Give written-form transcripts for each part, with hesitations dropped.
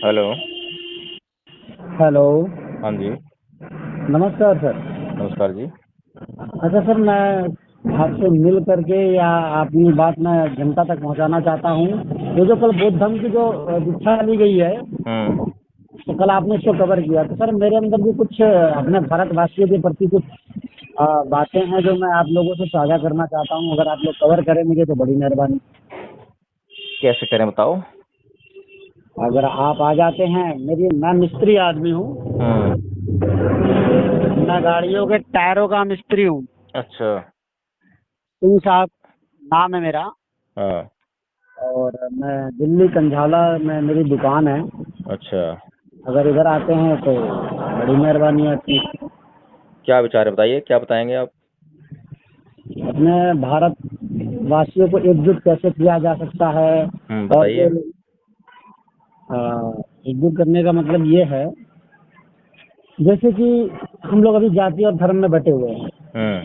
Hello. Hello. हाँ जी। नमस्कार sir. नमस्कार जी। अच्छा सर, मैं आपसे मिल करके या अपनी बात मैं जनता तक पहुंचाना चाहता हूं। ये जो कल बौद्ध धर्म की जो दीक्षा ली गई है, हम्म। तो कल आपने इसको कवर किया, तो सर मेरे अंदर भी कुछ अपने भारतवासियों के प्रति कुछ बातें हैं जो मैं आप लोगों से साझा करना चाहता हूं। अगर आप लोग कवर करें मुझे तो बड़ी मेहरबानी। कैसे करें बताओ। अगर आप आ जाते हैं, मैं मिस्त्री आदमी हूँ। हम्म। मैं गाड़ियों के टायरों का मिस्त्री हूँ। अच्छा। सिंह साहब नाम है मेरा। हाँ। और मैं दिल्ली कंझाला में मेरी दुकान है। अच्छा। अगर इधर आते हैं तो बड़ी मेहरबानी है आपकी। क्या विचार है बताइए, क्या बताएंगे आप। अपने भारत वासियों को एकजुट कैसे किया जा सकता है। और बताइए। फिर एकजुट करने का मतलब ये है, जैसे कि हम लोग अभी जाति और धर्म में बटे हुए हैं। हम्म।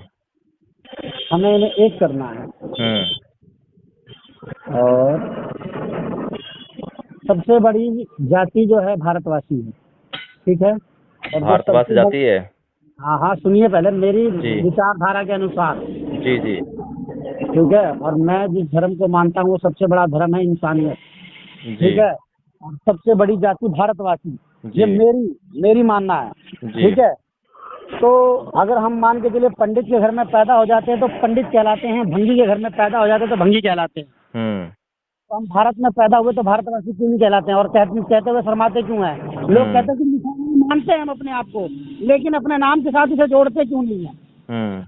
हमें इन्हें एक करना है। हम्म। और सबसे बड़ी जाति जो है भारतवासी है। ठीक है। और जो भारतवासी से सबसे बड़ी, जाती है। हाँ हाँ, सुनिए पहले मेरी जी। विचारधारा के अनुसार। जी जी। ठीक है। और मैं जिस धर्म को मानता हूँ वो सबसे बड़ा धर्म है इंसानियत। जी। ठीक है। और सबसे बड़ी जाति भारतवासी, ये जी। मेरी मेरी मानना है। जी। ठीक है। तो अगर हम मान के चलिए पंडित के घर में पैदा हो जाते हैं तो पंडित कहलाते हैं, भंगी के घर में पैदा हो जाते हैं तो भंगी कहलाते हैं। हम्म। तो हम भारत में पैदा हुए तो भारतवासी क्यों नहीं कहलाते हैं? और कहते हुए शर्माते क्यों हैं? लोग हम्म। कहते हैं कि मुसलमान मानते हैं हम अपने आप को, लेकिन अपने नाम के साथ इसे जोड़ते क्यों नहीं है? हम्म।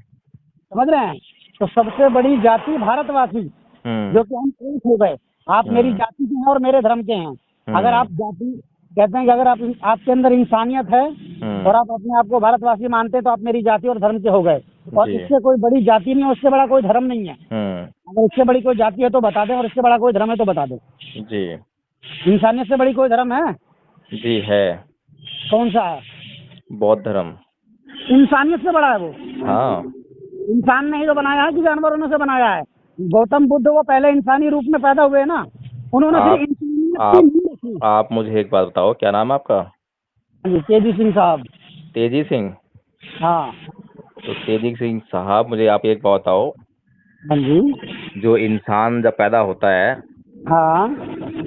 समझ रहे हैं? तो सबसे बड़ी जाति भारतवासी, हम्म। जो कि हम एक हो गए। आप मेरी हम्म। जाति के हैं और मेरे धर्म के हैं। अगर हम्म। आप जाति कहते हैं कि अगर आप आपके अंदर इंसानियत है हम्म। और आप अपने आप को भारतवासी मानते हैं तो आप मेरी जाति और धर्म के हो गए। और जी। इससे कोई बड़ी जाति नहीं है, उससे बड़ा कोई धर्म नहीं है। हम्म। अगर इससे बड़ी कोई जाति है तो बता दें, और इससे बड़ा कोई धर्म है तो बता दें। जी। इंसानियत से बड़ी कोई धर्म है? जी है। कौन सा है? बौद्ध धर्म। इंसानियत से बड़ा है वो। हाँ। इंसान ने ही तो बनाया है कि जानवरों ने से बनाया है? गौतम बुद्ध वो पहले इंसानी रूप में पैदा हुए ना। उन्होंने फिर आप इंसानियत की आप नींव रखी। आप मुझे एक बात बताओ, क्या नाम है आपका। हाँ जी, तेजी सिंह साहब। तेजी सिंह। हाँ। तो तेजी सिंह साहब, मुझे आप एक बात बताओ। हाँ जी। जो इंसान जब पैदा होता है हाँ।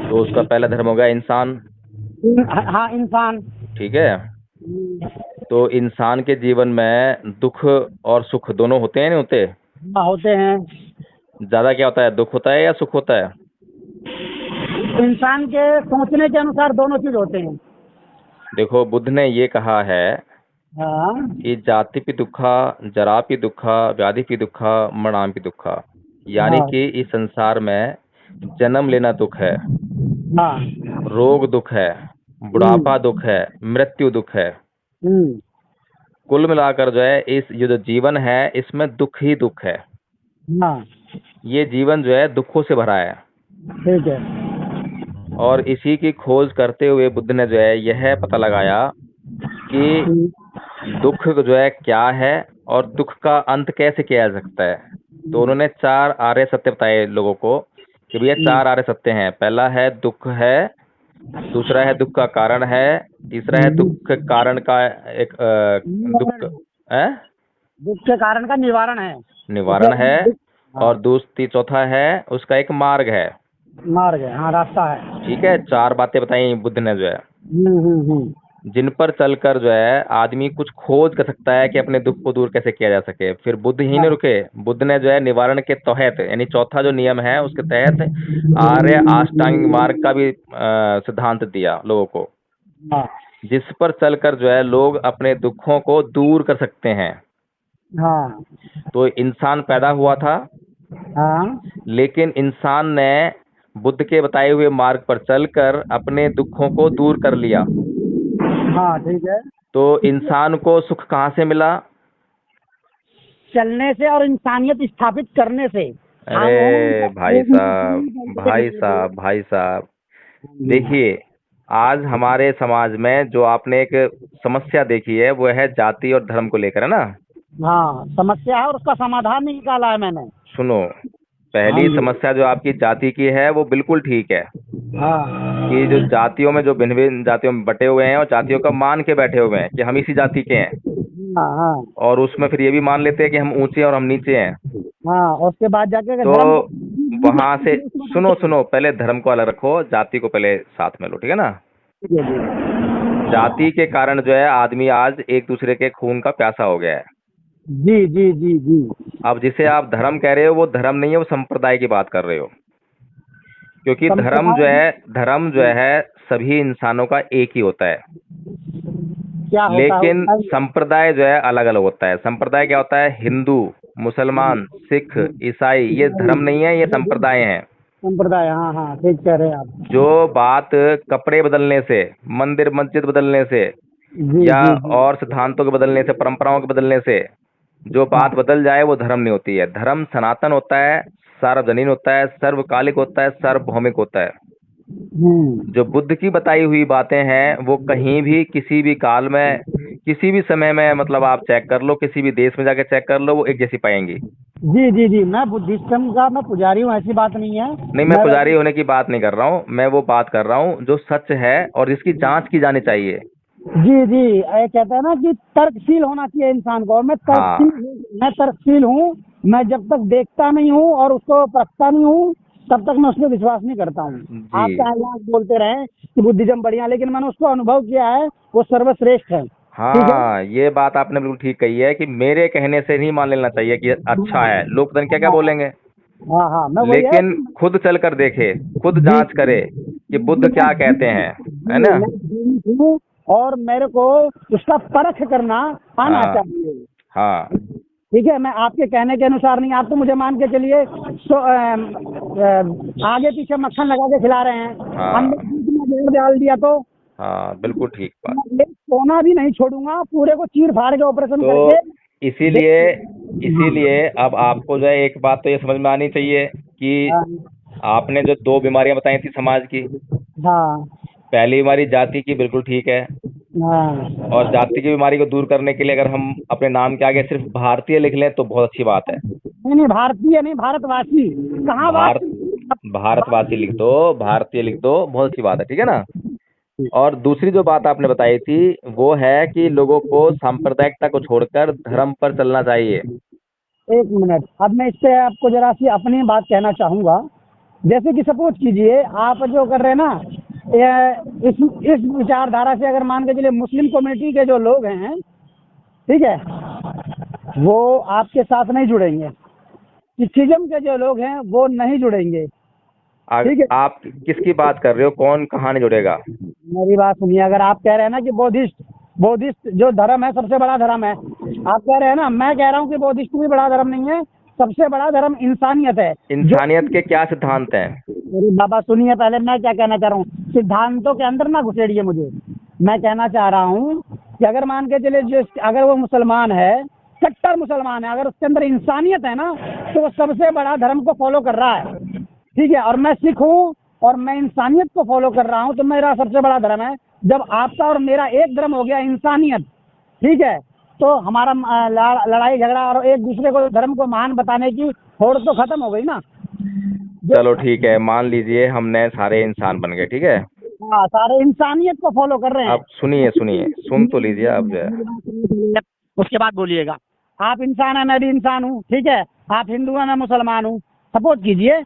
तो उसका पहला धर्म हो गया इंसान। हाँ, इंसान। ठीक है। तो इंसान के जीवन में दुख और सुख दोनों होते हैं, नहीं होते। हाँ, होते हैं। ज्यादा क्या होता है, दुख होता है या सुख होता है। इंसान के सोचने के अनुसार दोनों चीज होते हैं। देखो, बुद्ध ने ये कहा है हाँ। कि जाति पी दुखा, जरा पी दुखा, व्याधि पी दुखा, मरणाम पी दुखा। यानी हाँ। कि इस संसार में जन्म लेना दुख है, हाँ। रोग दुख है, बुढ़ापा हम्म। दुख है, मृत्यु दुख है। हम्म। कुल मिलाकर जो है इस ये जो जीवन है इसमें दुख ही दुख है। हाँ। ये जीवन जो है दुखों से भरा है। ठीक है। और इसी की खोज करते हुए बुद्ध ने जो है यह पता लगाया कि हम्म। दुख जो है क्या है और दुख का अंत कैसे किया जा सकता है। तो उन्होंने चार आर्य सत्य बताए लोगों को कि भैया हम्म। चार आर्य सत्य हैं। पहला है दुख है, दूसरा है दुख का कारण है, तीसरा है दुख के कारण का एक निवारण दुख है। है दुख के कारण का निवारण है। उसे निवारण है, हाँ, और दूसरी चौथा है उसका एक मार्ग है। मार्ग है, हाँ, रास्ता है। ठीक है, चार बातें बताई बुद्ध ने जो है, हम्म। जिन पर चलकर जो है आदमी कुछ खोज कर सकता है कि अपने दुख को दूर कैसे किया जा सके। फिर बुद्ध ही हाँ। ने रुके, बुद्ध ने जो है निवारण के तहत यानी चौथा जो नियम है उसके तहत आर्य अष्टांगिक मार्ग का भी सिद्धांत दिया लोगों को, हाँ। जिस पर चलकर जो है लोग अपने दुखों को दूर कर सकते हैं। हाँ। तो इंसान पैदा हुआ था, हाँ। लेकिन इंसान ने बुद्ध के बताए हुए मार्ग पर चलकर अपने दुखों को दूर कर लिया। हाँ। ठीक है। तो इंसान को सुख कहाँ से मिला। चलने से और इंसानियत स्थापित करने से। हम अरे भाई एक साहब, इंसान पैदा भाई करने से। साहब, भाई साहब, जी। देखिए, आज हमारे समाज में जो आपने एक समस्या देखी है वो है जाति और धर्म को लेकर, है ना। हाँ, समस्या है और उसका समाधान निकाला है मैंने। सुनो, हाँ पहली जी। समस्या जो आपकी जाति की है वो बिल्कुल ठीक है। हाँ। कि जो जातियों में जो भिन्न भिन्न जातियों में बटे हुए हैं और जातियों का मान के बैठे हुए हैं कि हम इसी जाति के हैं, हाँ हाँ और उसमें फिर ये भी मान लेते हैं कि हम ऊंचे हैं और हम नीचे हैं। हाँ, और उसके बाद जाके अगर तो धर्म वहां से सुनो सुनो, पहले धर्म को अलग रखो, जाति को पहले साथ में लो, ठीक है ना। जी जी जाति के कारण जो है आदमी आज एक दूसरे के खून का प्यासा हो गया है। जी जी जी जी अब जिसे आप धर्म कह रहे हो वो धर्म नहीं है, वो संप्रदाय की बात कर रहे हो। क्योंकि संप्रदाय धर्म जो है सभी इंसानों का एक ही होता है, क्या होता है लेकिन बताइए? संप्रदाय जो है अलग अलग होता है। संप्रदाय क्या होता है? हिंदू, मुसलमान, सिख, ईसाई, ये धर्म नहीं है, ये संप्रदाय हैं। संप्रदाय, हाँ हाँ, ठीक कह रहे हैं आप। जो बात कपड़े बदलने से, मंदिर मस्जिद बदलने से, जी या जी जी और सिद्धांतों के बदलने से, परंपराओं के बदलने से जो बात हाँ बदल जाए वो धर्म नहीं होती है। धर्म सनातन होता है, सार्वजनीन होता है, सर्वकालिक होता है, सार्वभौमिक होता है। जो बुद्ध की बताई हुई बातें हैं वो कहीं भी किसी भी काल में किसी भी समय में, मतलब आप चेक कर लो, किसी भी देश में जाके चेक कर लो, वो एक जैसी पाएंगी। जी जी जी, मैं बुद्धिज्म का मैं पुजारी हूँ, ऐसी बात नहीं है। नहीं, मैं पुजारी होने की बात नहीं कर रहा हूँ, मैं वो बात कर रहा हूँ जो सच है और जिसकी जांच की जानी चाहिए। जी जी, ये कहते हैं ना कि तर्कशील होना चाहिए इंसान को, और हाँ मैं तर्कशील हूँ। मैं जब तक देखता नहीं हूँ और उसको परखता नहीं हूँ तब तक मैं उस पर विश्वास नहीं करता हूँ। आप जी, चाहे यहाँ बोलते रहें कि बुद्धिज्म बढ़िया, लेकिन मैंने उसको अनुभव किया है, वो सर्वश्रेष्ठ है। ठीक है। हाँ, ये बात आपने बिल्कुल ठीक कही है कि मेरे कहने से नहीं मान लेना चाहिए कि अच्छा है, लोग पता नहीं क्या क्या हाँ बोलेंगे। हाँ हाँ, मैं वही है लेकिन खुद चल कर देखे, खुद जी जांच करे कि बुद्ध क्या कहते हैं, है जी, ना। मैं जीवित हूँ और मेरे को उसका परख करना आना हाँ चाहिए। हाँ ठीक है, मैं आपके कहने के अनुसार नहीं, आप तो मुझे मान के चलिए आगे पीछे मक्खन लगा के खिला रहे हैं, हाँ अंदर दूध में जोर डाल दिया तो हाँ, बिल्कुल ठीक बात। मैं एक सोना भी नहीं छोड़ूंगा, पूरे को चीर फाड़ के ऑपरेशन तो करके इसीलिए इसीलिए अब आपको जो है एक बात तो ये समझ में आनी चाहिए कि हाँ आपने जो दो बीमारियां बताई थी समाज की, हाँ पहली बीमारी जाति की, बिल्कुल ठीक है। हाँ, और जाति की बीमारी को दूर करने के लिए अगर हम अपने नाम के आगे सिर्फ भारतीय लिख लें तो बहुत अच्छी बात है। नहीं नहीं, भारतीय नहीं, भारतवासी। कहाँ भारत वासी? भारतवासी लिख दो, भारतीय लिख दो, बहुत अच्छी बात है, ठीक है ना। और दूसरी जो बात आपने बताई थी वो है कि लोगों को सांप्रदायिकता को छोड़कर धर्म पर चलना चाहिए। एक मिनट, अब मैं इससे आपको जरा सी अपनी बात कहना चाहूँगा। जैसे कि सपोज कीजिए, आप जो कर रहे हैं ना, इस विचारधारा से अगर मान के चलिए मुस्लिम कम्युनिटी के जो लोग हैं, ठीक है, वो आपके साथ नहीं जुड़ेंगे। सिखिज्म के जो लोग हैं वो नहीं जुड़ेंगे। ठीक है, आप किसकी बात कर रहे हो? कौन कहाँ नहीं जुड़ेगा? मेरी बात सुनिए। अगर आप कह रहे हैं ना कि बौद्धिस्ट जो धर्म है सबसे बड़ा धर्म है, आप कह रहे हैं ना, मैं कह रहा हूँ कि बौद्धिस्ट भी बड़ा धर्म नहीं है, सबसे बड़ा धर्म इंसानियत है। जो इंसानियत के क्या सिद्धांत हैं? मेरी बाबा सुनिए, पहले मैं क्या कहना चाह रहा हूँ, सिद्धांतों के अंदर ना घुसेड़िए मुझे। मैं कहना चाह रहा हूँ कि अगर मान के चलिए अगर वो मुसलमान है, कट्टर मुसलमान है, अगर उसके अंदर इंसानियत है ना, तो वो सबसे बड़ा धर्म को फॉलो कर रहा है। ठीक है, और मैं सिख हूँ और मैं इंसानियत को फॉलो कर रहा हूँ, तो मेरा सबसे बड़ा धर्म है। जब आपका और मेरा एक धर्म हो गया, इंसानियत, ठीक है, तो हमारा लड़ाई झगड़ा और एक दूसरे को धर्म को महान बताने की होड़ तो खत्म हो गई ना। चलो ठीक है, मान लीजिए हमने सारे इंसान बन गए, ठीक है। हाँ, सारे इंसानियत को फॉलो कर रहे हैं। अब सुनिए सुनिए, सुन तो लीजिए आप जो है। उसके बाद बोलिएगा। आप इंसान है, मैं भी इंसान हूँ, ठीक है। आप हिंदू हैं, मैं मुसलमान हूँ। सपोज कीजिए,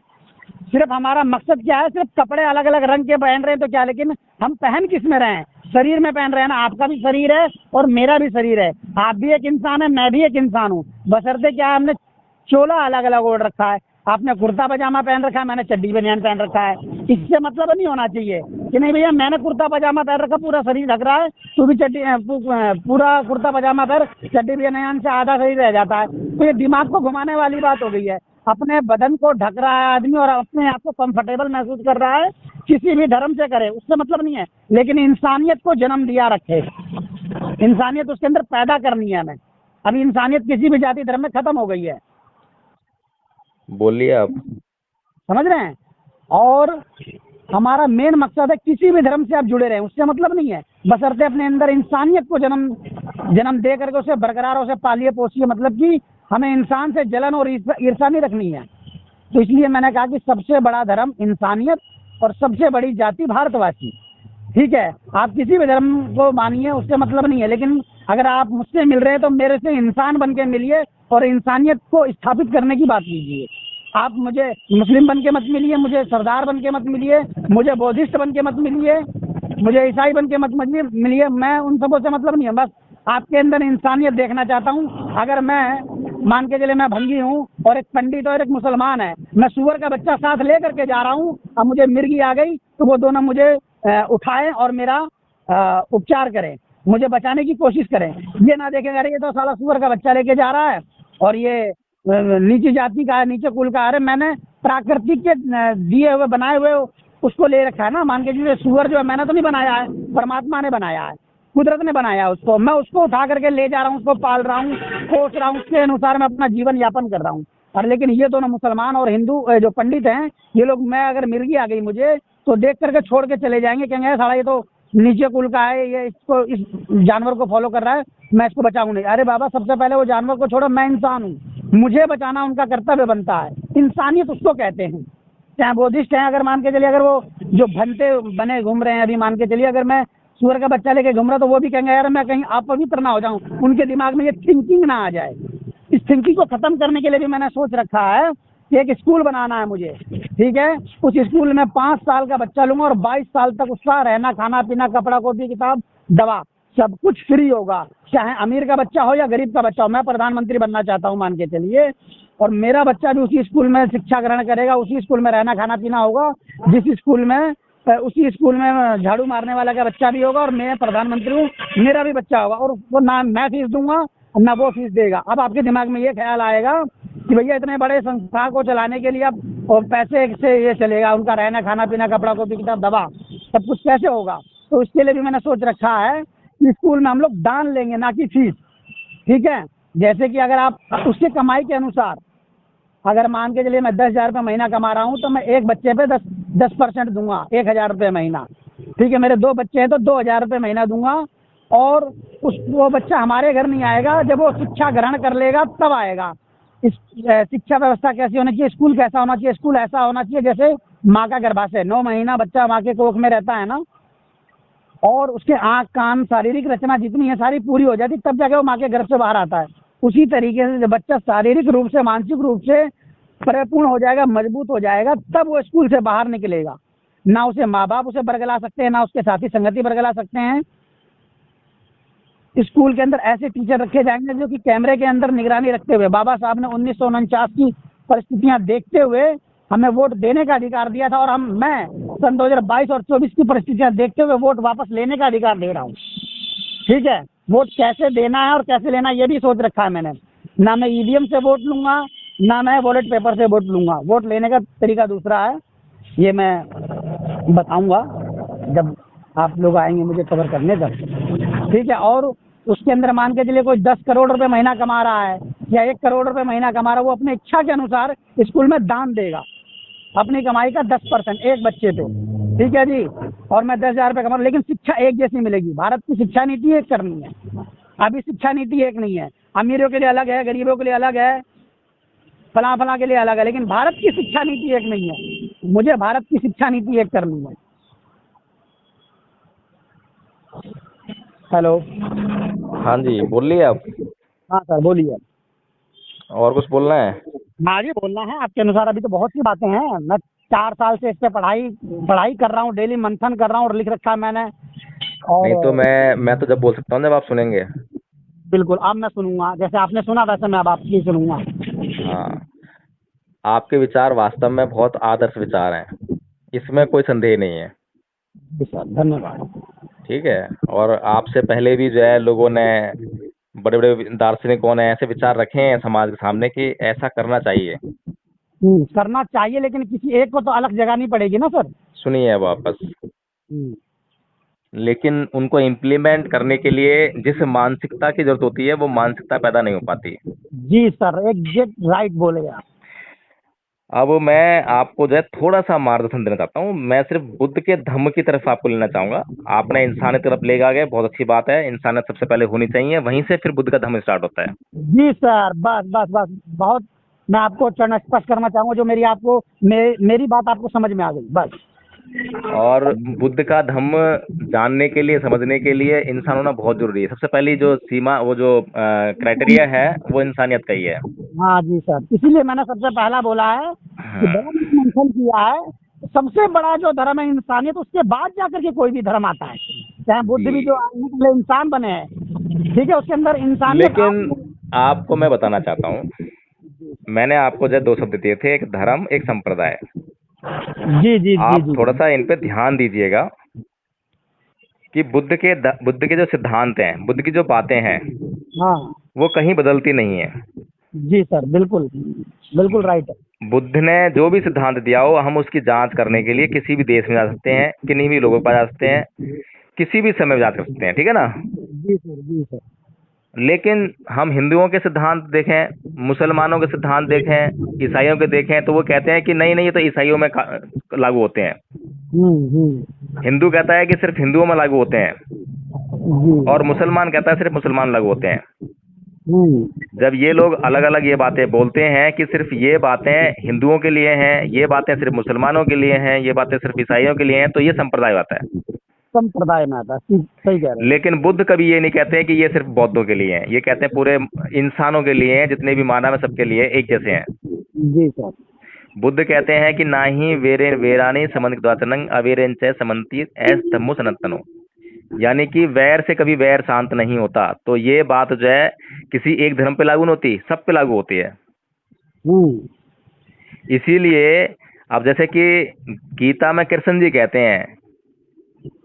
सिर्फ हमारा मकसद क्या है, सिर्फ कपड़े अलग अलग रंग के पहन रहे हैं तो क्या, लेकिन हम पहन किस में रहे हैं? शरीर में पहन रहे हैं ना। आपका भी शरीर है और मेरा भी शरीर है, आप भी एक इंसान है, मैं भी एक इंसान हूँ। बशर्ते क्या है, हमने चोला अलग अलग ओढ़ रखा है, आपने कुर्ता पजामा पहन रखा है, मैंने चड्डी बनियान पहन रखा है। इससे मतलब नहीं होना चाहिए कि नहीं भैया मैंने कुर्ता पजामा पहन रखा, पूरा शरीर ढक रहा है, तू भी पूरा कुर्ता पजामा पहन, चड्डी बनियान से आधा शरीर रह जाता है। तो ये दिमाग को घुमाने वाली बात हो गई है। अपने बदन को ढक रहा है आदमी और अपने आप को कंफर्टेबल महसूस कर रहा है, किसी भी धर्म से करे, उससे मतलब नहीं है। लेकिन इंसानियत को जन्म दिया रखे, इंसानियत उसके अंदर पैदा करनी है हमें। अभी इंसानियत किसी भी जाति धर्म में खत्म हो गई है, बोलिए आप। समझ रहे हैं। और हमारा मेन मकसद है किसी भी धर्म से आप जुड़े रहें, उससे मतलब नहीं है, बशर्ते अपने अंदर इंसानियत को जन्म दे करके उसे बरकरार, उसे पालिए पोसिए। मतलब कि हमें इंसान से जलन और ईर्ष्या नहीं रखनी है। तो इसलिए मैंने कहा कि सबसे बड़ा धर्म इंसानियत और सबसे बड़ी जाति भारतवासी। ठीक है, आप किसी भी धर्म को मानिए, उससे मतलब नहीं है, लेकिन अगर आप मुझसे मिल रहे हैं तो मेरे से इंसान बन के मिलिए और इंसानियत को स्थापित करने की बात कीजिए। आप मुझे मुस्लिम बन के मत मिलिए, मुझे सरदार बन के मत मिलिए, मुझे बौद्धिस्ट बन के मत मिलिए, मुझे ईसाई बन के मत मिलिए। मैं उन सबों से मतलब नहीं है, बस आपके अंदर इंसानियत देखना चाहता हूँ। अगर मैं मान के चले मैं भंगी हूँ और एक पंडित और एक मुसलमान है, मैं सुअर का बच्चा साथ ले करके जा रहा हूँ, अब मुझे मिर्गी आ गई तो वो दोनों मुझे उठाएं और मेरा उपचार करें, मुझे बचाने की कोशिश करें। ये ना देखें अरे ये तो साला सुअर का बच्चा लेके जा रहा है और ये नीची जाति का है, नीचे कुल का। अरे मैंने प्राकृतिक के दिए हुए बनाए हुए उसको ले रखा है ना। मान के चलिए सुअर जो है मैंने तो नहीं बनाया है, परमात्मा ने बनाया है, कुदरत ने बनाया है उसको। मैं उसको उठा करके ले जा रहा हूँ, उसको पाल रहा हूँ, पोस रहा हूँ, उसके अनुसार मैं अपना जीवन यापन कर रहा हूँ। और लेकिन ये दोनों मुसलमान और हिंदू जो पंडित हैं, ये लोग, मैं अगर मिर्गी आ गई मुझे तो देख करके छोड़ के चले जाएंगे, कहेंगे साला ये तो नीचे कुल का है, ये इसको इस जानवर को फॉलो कर रहा है, मैं इसको बचाऊं नहीं। अरे बाबा, सबसे पहले वो जानवर को छोड़ो, मैं इंसान हूँ, मुझे बचाना उनका कर्तव्य बनता है। इंसानियत उसको कहते हैं। चाहे बुद्धिस्ट हैं, अगर मान के चलिए, अगर वो जो भंते बने घूम रहे हैं अभी, मान के चलिए अगर मैं सूअर का बच्चा लेके घूम रहा तो वो भी कहेंगे यार मैं कहीं अपवित्र ना हो जाऊं, उनके दिमाग में ये थिंकिंग ना आ जाए। इस थिंकिंग को खत्म करने के लिए भी मैंने सोच रखा है कि एक स्कूल बनाना है मुझे। ठीक है, उस स्कूल में 5 साल का बच्चा लूंगा और 22 साल तक उसका रहना, खाना पीना, कपड़ा, कॉपी, किताब, दवा सब कुछ फ्री होगा। चाहे अमीर का बच्चा हो या गरीब का बच्चा हो। मैं प्रधानमंत्री बनना चाहता हूँ मान के चलिए, और मेरा बच्चा भी उसी स्कूल में शिक्षा ग्रहण करेगा, उसी स्कूल में रहना खाना पीना होगा, जिस स्कूल में उसी स्कूल में झाड़ू मारने वाला का बच्चा भी होगा, और मैं प्रधानमंत्री हूँ, मेरा भी बच्चा होगा, और वो ना मैं फीस दूंगा ना वो फीस देगा। अब आपके दिमाग में ये ख्याल आएगा कि भैया इतने बड़े संस्था को चलाने के लिए अब और पैसे से ये चलेगा, उनका रहना खाना पीना, कपड़ा, कॉपी, किताब, दवा सब कुछ कैसे होगा। तो इसके लिए भी मैंने सोच रखा है कि स्कूल में हम लोग दान लेंगे, ना कि फीस। ठीक है, जैसे कि अगर आप उसके कमाई के अनुसार, अगर मान के चलिए मैं 10,000 रुपये महीना कमा रहा हूँ तो मैं एक बच्चे पे 10% दूंगा, 1,000 रुपये महीना। ठीक है, मेरे 2 बच्चे हैं तो 2,000 रुपये महीना दूंगा, और वो बच्चा हमारे घर नहीं आएगा, जब वो शिक्षा ग्रहण कर लेगा तब आएगा। इस शिक्षा व्यवस्था कैसी होनी चाहिए, स्कूल कैसा होना चाहिए, स्कूल ऐसा होना चाहिए जैसे माँ का गर्भाशय, 9 महीना बच्चा माँ के कोख में रहता है ना, और उसके आँख कान शारीरिक रचना जितनी है सारी पूरी हो जाती, तब जाके वो माँ के गर्भ से बाहर आता है। उसी तरीके से जब बच्चा शारीरिक रूप से, मानसिक रूप से परिपूर्ण हो जाएगा, मजबूत हो जाएगा, तब वो स्कूल से बाहर निकलेगा। ना उसे माँ बाप उसे बरगला सकते हैं, ना उसके साथी संगति बरगला सकते हैं। स्कूल के अंदर ऐसे टीचर रखे जाएंगे जो कि कैमरे के अंदर निगरानी रखते हुए, बाबा साहब ने 1949 की परिस्थितियां देखते हुए हमें वोट देने का अधिकार दिया था, और मैं सन 2022 और 24 की परिस्थितियां देखते हुए वोट वापस लेने का अधिकार दे रहा हूँ। ठीक है, वोट कैसे देना है और कैसे लेना है ये भी सोच रखा है मैंने। ना मैं ईवीएम से वोट लूंगा, ना मैं बैलेट पेपर से वोट लूंगा। वोट लेने का तरीका दूसरा है, ये मैं बताऊंगा जब आप लोग आएंगे मुझे कवर करने तब। ठीक है, और उसके अंदर मान के चलिए कोई 10 करोड़ रुपए महीना कमा रहा है या 1 करोड़ रुपए महीना कमा रहा है, वो अपनी इच्छा के अनुसार स्कूल में दान देगा, अपनी कमाई का 10% एक बच्चे पे। ठीक है जी, और मैं 10,000 रुपये कमा रहा हूं, लेकिन शिक्षा एक जैसी मिलेगी। भारत की शिक्षा नीति एक करनी है, अभी शिक्षा नीति एक नहीं है, अमीरों के लिए अलग है, गरीबों के लिए अलग है, फला फला के लिए अलग है, लेकिन भारत की शिक्षा नीति एक नहीं है। मुझे भारत की शिक्षा नीति एक करनी है। हेलो, हाँ जी, बोलिए आप। हाँ सर बोलिए। और कुछ बोलना है? हाँ जी, बोलना है आपके अनुसार। अभी तो बहुत सी बातें हैं, मैं 4 साल से इस पे पढ़ाई कर रहा हूँ, डेली मंथन कर रहा हूँ और लिख रखा है मैंने। और नहीं तो मैं तो जब बोल सकता हूँ जब आप सुनेंगे। बिल्कुल, अब मैं सुनूंगा, जैसे आपने सुना वैसे मैं अब आपकी सुनूंगा। हाँ, आपके विचार वास्तव में बहुत आदर्श विचार हैं, इसमें कोई संदेह नहीं है। जी सर, धन्यवाद। ठीक है, और आपसे पहले भी जो है लोगों ने, बड़े बड़े दार्शनिकों ने ऐसे विचार रखे हैं समाज के सामने कि ऐसा करना चाहिए। करना चाहिए, लेकिन किसी एक को तो अलग जगानी पड़ेगी ना सर। सुनिए अब वापस। हम्म, लेकिन उनको इम्प्लीमेंट करने के लिए जिस मानसिकता की जरूरत होती है वो मानसिकता पैदा नहीं हो पाती। जी सर, एग्जैक्ट राइट बोले आप। अब मैं आपको जो है थोड़ा सा मार्गदर्शन देना चाहता हूँ। मैं सिर्फ बुद्ध के धम्म की तरफ आपको लेना चाहूंगा। आपने इंसानियत की तरफ ले गए, बहुत अच्छी बात है, इंसानियत सबसे पहले होनी चाहिए, वहीं से फिर बुद्ध का धम्म स्टार्ट होता है। जी सर, बस बस बस, बहुत मैं आपको चरण स्पर्श करना चाहूंगा, जो मेरी बात आपको समझ में आ गई बस। और बुद्ध का धम्म जानने के लिए, समझने के लिए इंसान होना बहुत जरूरी है। सबसे पहली जो सीमा, वो जो क्राइटेरिया है, वो इंसानियत का ही है। हाँ जी सर, इसीलिए मैंने सबसे पहला बोला है कि हाँ धर्म मेंशन किया है। सबसे बड़ा जो धर्म है इंसानियत, उसके बाद जाकर के कोई भी धर्म आता है। चाहे बुद्ध जी। भी जो आने के लिए इंसान बने हैं, ठीक है, उसके अंदर इंसानियत आ लेकिन आपको मैं बताना चाहता हूँ, मैंने आपको जो दो शब्द दिए थे, एक धर्म, एक संप्रदाय। जी जी जी आप जी। थोड़ा सा इन पे ध्यान दीजिएगा कि बुद्ध के जो सिद्धांत हैं, बुद्ध की जो बातें हैं, हाँ वो कहीं बदलती नहीं है। जी सर, बिल्कुल बिल्कुल राइट है। बुद्ध ने जो भी सिद्धांत दिया हो, हम उसकी जांच करने के लिए किसी भी देश में जा सकते हैं, किन्हीं भी लोगों के पास जा सकते हैं, किसी भी समय जांच कर सकते हैं, ठीक है ना। जी सर, जी सर। लेकिन हम हिंदुओं के सिद्धांत देखें, मुसलमानों के सिद्धांत देखें, ईसाइयों के देखें, तो वो कहते हैं कि नहीं नहीं, ये तो ईसाइयों में लागू होते हैं। हिंदू कहता है कि सिर्फ हिंदुओं में लागू होते हैं, और जी। मुसलमान कहता है सिर्फ मुसलमान लागू होते हैं। हम्म। जब ये लोग अलग अलग ये बातें बोलते हैं कि सिर्फ ये बातें हिंदुओं के लिए हैं, ये बातें सिर्फ मुसलमानों के लिए हैं, ये बातें सिर्फ ईसाइयों के लिए हैं, तो ये संप्रदाय होता है। संप्रदाय में आता है, सही कह रहे हैं। लेकिन बुद्ध कभी ये नहीं कहते हैं कि ये सिर्फ बौद्धों के लिए हैं, ये कहते हैं पूरे इंसानों के लिए हैं, जितने भी मानव है सबके लिए एक जैसे हैं। जी सर। बुद्ध कहते हैं कि ना ही वेरे वेरानी समन्वित अवेरेन च समन्ति एस धम्मो सनातनो, यानी कि वैर से कभी वैर शांत नहीं होता। तो ये बात जो है किसी एक धर्म पे लागू नहीं होती, सब पे लागू होती है। इसीलिए अब जैसे कि गीता में कृष्ण जी कहते हैं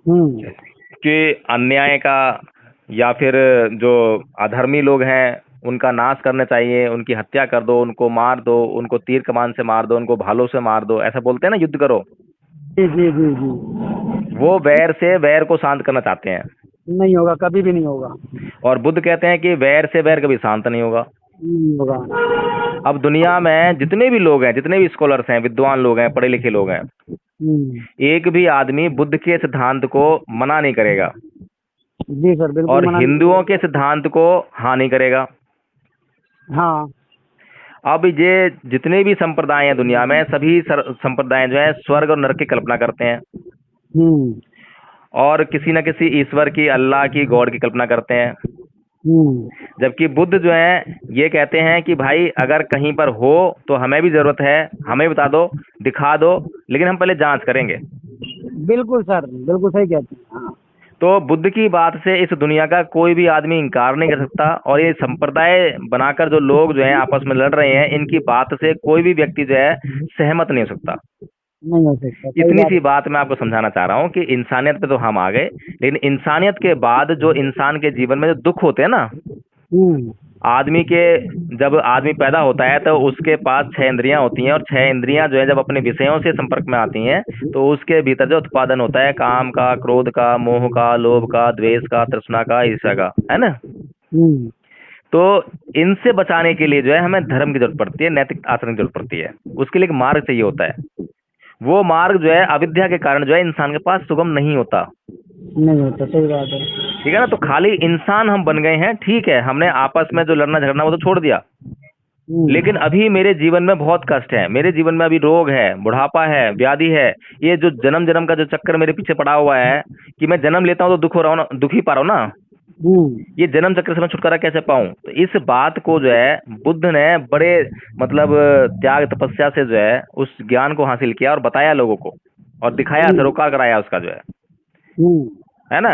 कि अन्याय का या फिर जो अधर्मी लोग हैं उनका नाश करना चाहिए, उनकी हत्या कर दो, उनको मार दो, उनको तीर कमान से मार दो, उनको भालों से मार दो, ऐसा बोलते हैं ना, युद्ध करो। जी जी जी जी। वो वैर से वैर को शांत करना चाहते हैं। नहीं होगा, कभी भी नहीं होगा। और बुद्ध कहते हैं कि वैर से वैर कभी शांत नहीं होगा। नहीं होगा। अब दुनिया में जितने भी लोग हैं, जितने भी स्कॉलर्स हैं, विद्वान लोग हैं, पढ़े लिखे लोग हैं, एक भी आदमी बुद्ध के सिद्धांत को मना नहीं करेगा जी सर, बिल्कुल और मना नहीं हिंदुओं के सिद्धांत को हाँ नहीं करेगा। हाँ। अब ये जितने भी संप्रदाय हैं दुनिया में, सभी संप्रदाय जो है स्वर्ग और नरक की कल्पना करते हैं, और किसी न किसी ईश्वर की, अल्लाह की, गॉड की कल्पना करते हैं। जबकि बुद्ध जो है ये कहते हैं कि भाई अगर कहीं पर हो तो हमें भी जरूरत है, हमें बता दो, दिखा दो, लेकिन हम पहले जांच करेंगे। बिल्कुल सर, बिल्कुल सही कहते हैं। हाँ। तो बुद्ध की बात से इस दुनिया का कोई भी आदमी इंकार नहीं कर सकता, और ये संप्रदाय बनाकर जो लोग जो है आपस में लड़ रहे हैं, इनकी बात से कोई भी व्यक्ति जो है सहमत नहीं हो सकता। नहीं हो सकता। इतनी सी बात मैं आपको समझाना चाह रहा हूँ कि इंसानियत पे तो हम आ गए, लेकिन इंसानियत के बाद जो इंसान के जीवन में जो दुख होते हैं ना, आदमी के, जब आदमी पैदा होता है तो उसके पास 6 इंद्रियां होती हैं, और 6 इंद्रियां जो है जब अपने विषयों से संपर्क में आती हैं तो उसके भीतर जो उत्पादन होता है काम का, क्रोध का, मोह का, लोभ का, द्वेष का, तृष्णा का, ईर्ष्या का, है ना। तो इनसे बचाने के लिए जो है हमें धर्म की जरूरत पड़ती है, नैतिक आचरण की जरूरत पड़ती है। उसके लिए एक मार्ग चाहिए होता है। वो मार्ग जो है अविद्या के कारण जो है इंसान के पास सुगम नहीं होता। नहीं होता, सही बात है। ठीक है ना। तो खाली इंसान हम बन गए हैं, ठीक है, हमने आपस में जो लड़ना झगड़ना वो तो छोड़ दिया, लेकिन अभी मेरे जीवन में बहुत कष्ट है, मेरे जीवन में अभी रोग है, बुढ़ापा है, व्याधि है, ये जो जन्म जन्म का जो चक्कर मेरे पीछे पड़ा हुआ है कि मैं जन्म लेता हूँ तो दुख हो रहा हूँ ना, दुख ही पा रहा हूँ ना, ये जन्म चक्र से मैं छुटकारा कैसे पाऊं। तो इस बात को जो है बुद्ध ने बड़े मतलब त्याग तपस्या से जो है उस ज्ञान को हासिल किया और बताया लोगों को, और दिखाया, सरोकार कराया उसका जो है ना।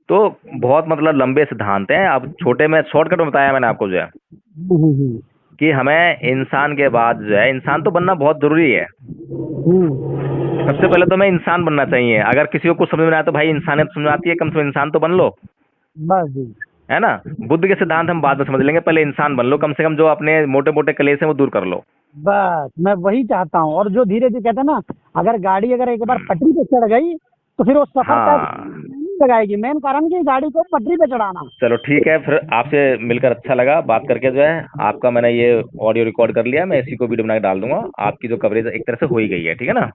तो बहुत मतलब लंबे सिद्धांत हैं, अब छोटे में शॉर्टकट में बताया मैंने आपको जो है कि हमें इंसान के बाद जो है इंसान तो बनना बहुत जरूरी है। सबसे पहले तो हमें इंसान बनना चाहिए। अगर किसी को कुछ समझ में आया तो भाई इंसानियत समझ में आती है, कम से कम इंसान तो बन लो, बस जी। है ना। बुद्ध के सिद्धांत हम बाद में समझ लेंगे, पहले इंसान बन लो, कम से कम जो अपने मोटे मोटे कलेश हैं वो दूर कर लो। बस मैं वही चाहता हूँ। और जो धीरे धीरे कहते हैं ना, अगर गाड़ी अगर एक बार पटरी पे चढ़ गई तो फिर वो सफर नहीं लगाएगी। मेन कारण की गाड़ी को पटरी पे चढ़ाना। चलो ठीक है, फिर आपसे मिलकर अच्छा लगा, बात करके जो है आपका मैंने ये ऑडियो रिकॉर्ड कर लिया, मैं इसी को वीडियो बना के डाल दूंगा। आपकी जो कवरेज एक तरह से हो ही गई है, ठीक है ना।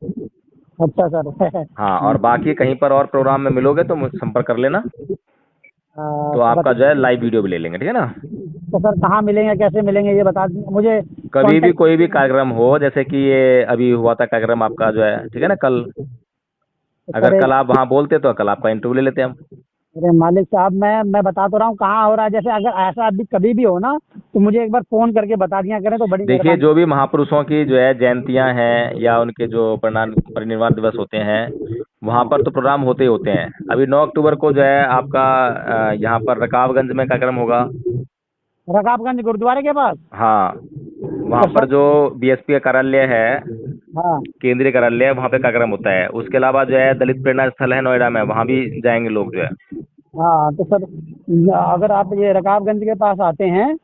अच्छा सर। हाँ, और बाकी कहीं पर और प्रोग्राम में मिलोगे तो मुझसे संपर्क कर लेना, तो आपका जो है लाइव वीडियो भी ले लेंगे, ठीक है ना। तो सर कहाँ मिलेंगे, कैसे मिलेंगे, ये बता दीजिए मुझे। कभी भी कोई भी कार्यक्रम हो, जैसे कि ये अभी हुआ था कार्यक्रम आपका जो है, ठीक है ना, कल अगर अरे कल आप वहाँ बोलते तो कल आपका इंटरव्यू ले लेते हम। अरे मालिक साहब, मैं बता तो रहा हूँ कहाँ हो रहा है। जैसे अगर ऐसा अभी कभी भी हो ना, तो मुझे एक बार फोन करके बता दिया करें तो बड़ी देखिए, मेहरबानी। जो भी महापुरुषों की जो है जयंतियां हैं या उनके जो परिनिर्वाण दिवस होते हैं, वहाँ हाँ, पर तो प्रोग्राम होते ही होते हैं। अभी 9 अक्टूबर को जो है आपका यहाँ पर रकाबगंज में कार्यक्रम होगा। रकाबगंज गुरुद्वारे के पास। हाँ, वहाँ तो पर सर, जो बीएसपी का कार्यालय है, हाँ केंद्रीय कार्यालय, वहाँ पे कार्यक्रम होता है। उसके अलावा जो है दलित प्रेरणा स्थल है नोएडा में, वहाँ भी जाएंगे लोग जो है। हाँ, तो सर अगर आप ये रकाबगंज के पास आते हैं,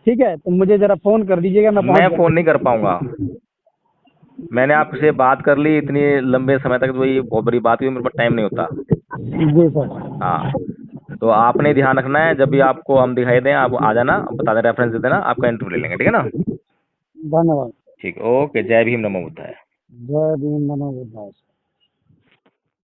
ठीक है, तो मुझे जरा फोन कर दीजिएगा, मैं पहुंच मैं फ़ोन नहीं कर जाऊंगा। पाऊंगा। मैंने आपसे बात कर ली इतनी लंबे समय तक, तो ये बहुत बड़ी बात हुई, मेरे पास टाइम नहीं होता। जी सर। हाँ, तो आपने ध्यान रखना है, जब भी आपको हम दिखाई दें आप आ जाना, बता दें, रेफरेंस दे देना, आपका इंटरव्यू ले लेंगे, ठीक है ना। धन्यवाद। ठीक, ओके, जय भीम, नमो बुद्धाय। जय भीम, नमो बुद्धाय।